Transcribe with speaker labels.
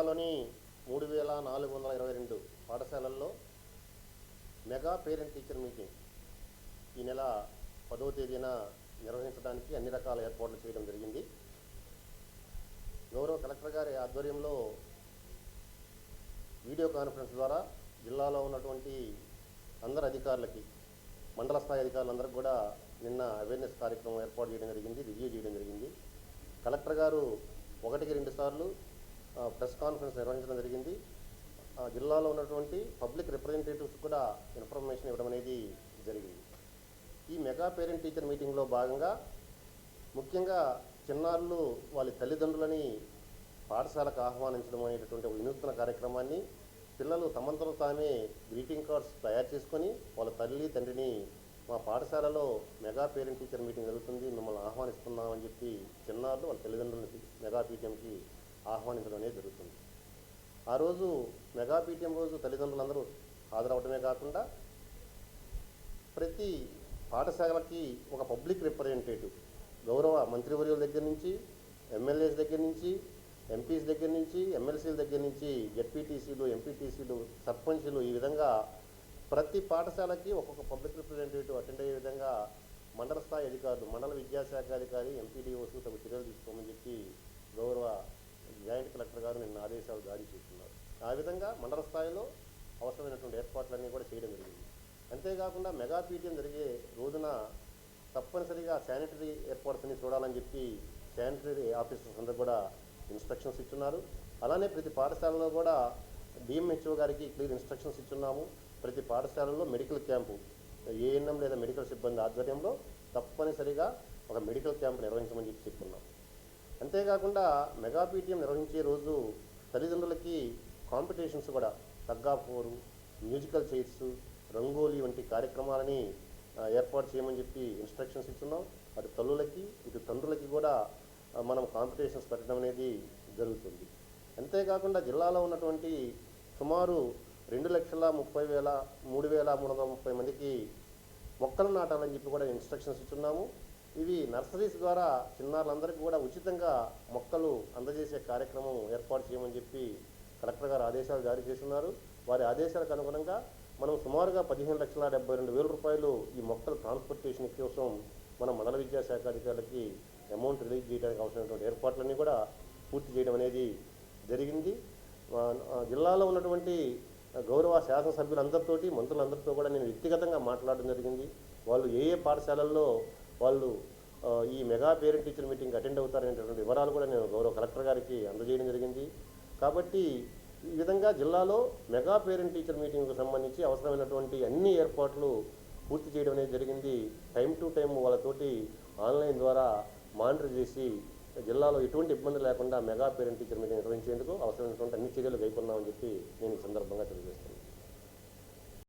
Speaker 1: జిల్లాలోని 3422 పాఠశాలల్లో mega parent teacher meeting ఈ నెల 10వ తేదీన నిర్వహించడానికి అన్ని రకాల ఏర్పాట్లు చేయడం జరిగింది. గౌరవ కలెక్టర్ గారి ఆధ్వర్యంలో వీడియో కాన్ఫరెన్స్ ద్వారా జిల్లాలో ఉన్నటువంటి అందరు అధికారులకి, మండల స్థాయి అధికారులందరికీ కూడా నిన్న అవేర్నెస్ కార్యక్రమం ఏర్పాటు చేయడం జరిగింది, రివ్యూ చేయడం జరిగింది. కలెక్టర్ గారు 1-2 సార్లు ప్రెస్ కాన్ఫరెన్స్ నిర్వహించడం జరిగింది. జిల్లాలో ఉన్నటువంటి పబ్లిక్ రిప్రజెంటేటివ్స్ కూడా ఇన్ఫర్మేషన్ ఇవ్వడం అనేది జరిగింది. ఈ మెగా పేరెంట్ టీచర్ మీటింగ్లో భాగంగా ముఖ్యంగా చిన్నారులు వాళ్ళ తల్లిదండ్రులని పాఠశాలకు ఆహ్వానించడం అనేటటువంటి ఒక వినూత్న కార్యక్రమాన్ని పిల్లలు తమంతలో తామే గ్రీటింగ్ కార్డ్స్ తయారు చేసుకొని వాళ్ళ తల్లి తండ్రిని మా పాఠశాలలో మెగా పేరెంట్ టీచర్ మీటింగ్ జరుగుతుంది, మిమ్మల్ని ఆహ్వానిస్తున్నామని చెప్పి చిన్నారులు వాళ్ళ తల్లిదండ్రులకి మెగా పీటీఎంకి ఆహ్వానించడం అనేది జరుగుతుంది. ఆ రోజు మెగా పీటీఎం రోజు తల్లిదండ్రులందరూ హాజరవడమే కాకుండా ప్రతి పాఠశాలకి ఒక పబ్లిక్ రిప్రజెంటేటివ్, గౌరవ మంత్రివర్యుల దగ్గర నుంచి, ఎమ్మెల్యేస్ దగ్గర నుంచి, ఎంపీస్ దగ్గర నుంచి, ఎమ్మెల్సీల దగ్గర నుంచి, జెడ్పీటీసీలు, ఎంపీటీసీలు, సర్పంచ్లు, ఈ విధంగా ప్రతి పాఠశాలకి ఒక్కొక్క పబ్లిక్ రిప్రజెంటేటివ్ అటెండ్ అయ్యే విధంగా మండల స్థాయి అధికారులు, మండల విద్యాశాఖ అధికారి, ఎంపీడీఓస్ తగు చర్యలు తీసుకోమని చెప్పి గౌరవ జాయింట్ కలెక్టర్ గారు నిన్న ఆదేశాలు జారీ చేస్తున్నారు. ఆ విధంగా మండల స్థాయిలో అవసరమైనటువంటి ఏర్పాట్లన్నీ కూడా చేయడం జరిగింది. అంతేకాకుండా మెగా పీటీఎం జరిగే రోజున తప్పనిసరిగా శానిటరీ ఏర్పాట్స్ని చూడాలని చెప్పి శానిటరీ ఆఫీసర్స్ అందరూ కూడా ఇన్స్ట్రక్షన్స్ ఇచ్చున్నారు. అలానే ప్రతి పాఠశాలలో కూడా డిఎంహెచ్ఓ గారికి క్లియర్ ఇన్స్ట్రక్షన్స్ ఇచ్చున్నాము. ప్రతి పాఠశాలలో మెడికల్ క్యాంపు ఏఎన్ఎం లేదా మెడికల్ సిబ్బంది ఆధ్వర్యంలో తప్పనిసరిగా ఒక మెడికల్ క్యాంపు నిర్వహించమని చెప్పి చెప్తున్నాం. అంతేకాకుండా మెగా పీటీఎం నిర్వహించే రోజు తల్లిదండ్రులకి కాంపిటీషన్స్ కూడా, తగ్గాపోరు, మ్యూజికల్ చైర్స్, రంగోలీ వంటి కార్యక్రమాలని ఏర్పాటు చేయమని చెప్పి ఇన్స్ట్రక్షన్స్ ఇస్తున్నాం. అటు తల్లులకి ఇటు తండ్రులకి కూడా మనం కాంపిటీషన్స్ పెట్టడం అనేది జరుగుతుంది. అంతేకాకుండా జిల్లాలో ఉన్నటువంటి సుమారు 2,30,000 మందికి మొక్కలు నాటాలని చెప్పి కూడా ఇన్స్ట్రక్షన్స్ ఇస్తున్నాము. ఇవి నర్సరీస్ ద్వారా చిన్నారులందరికీ కూడా ఉచితంగా మొక్కలు అందజేసే కార్యక్రమం ఏర్పాటు చేయమని చెప్పి కలెక్టర్ గారు ఆదేశాలు జారీ చేస్తున్నారు. వారి ఆదేశాలకు అనుగుణంగా మనం సుమారుగా 15,72,000 రూపాయలు ఈ మొక్కల ట్రాన్స్పోర్టేషన్ కోసం మనం మండల విద్యాశాఖ అధికారులకి అమౌంట్ రిలీజ్ చేయడానికి అవసరమైనటువంటి ఏర్పాట్లన్నీ కూడా పూర్తి చేయడం అనేది జరిగింది. జిల్లాలో ఉన్నటువంటి గౌరవ శాసనసభ్యులందరితోటి, మంత్రులందరితో కూడా నేను వ్యక్తిగతంగా మాట్లాడడం జరిగింది. వాళ్ళు ఏ పాఠశాలల్లో వాళ్ళు ఈ mega parent teacher meeting attend అవుతారనేటువంటి వివరాలు కూడా నేను గౌరవ కలెక్టర్ గారికి అందజేయడం జరిగింది. కాబట్టి ఈ విధంగా జిల్లాలో మెగా పేరెంట్ టీచర్ మీటింగ్కు సంబంధించి అవసరమైనటువంటి అన్ని ఏర్పాట్లు పూర్తి చేయడం అనేది జరిగింది. టైం టు టైం వాళ్ళతోటి ఆన్లైన్ ద్వారా మానిటర్ చేసి జిల్లాలో ఎటువంటి ఇబ్బంది లేకుండా మెగా పేరెంట్ టీచర్ మీటింగ్ నిర్వహించేందుకు అవసరమైనటువంటి అన్ని చర్యలు కైకొన్నామని చెప్పి నేను ఈ సందర్భంగా తెలియజేస్తున్నాను.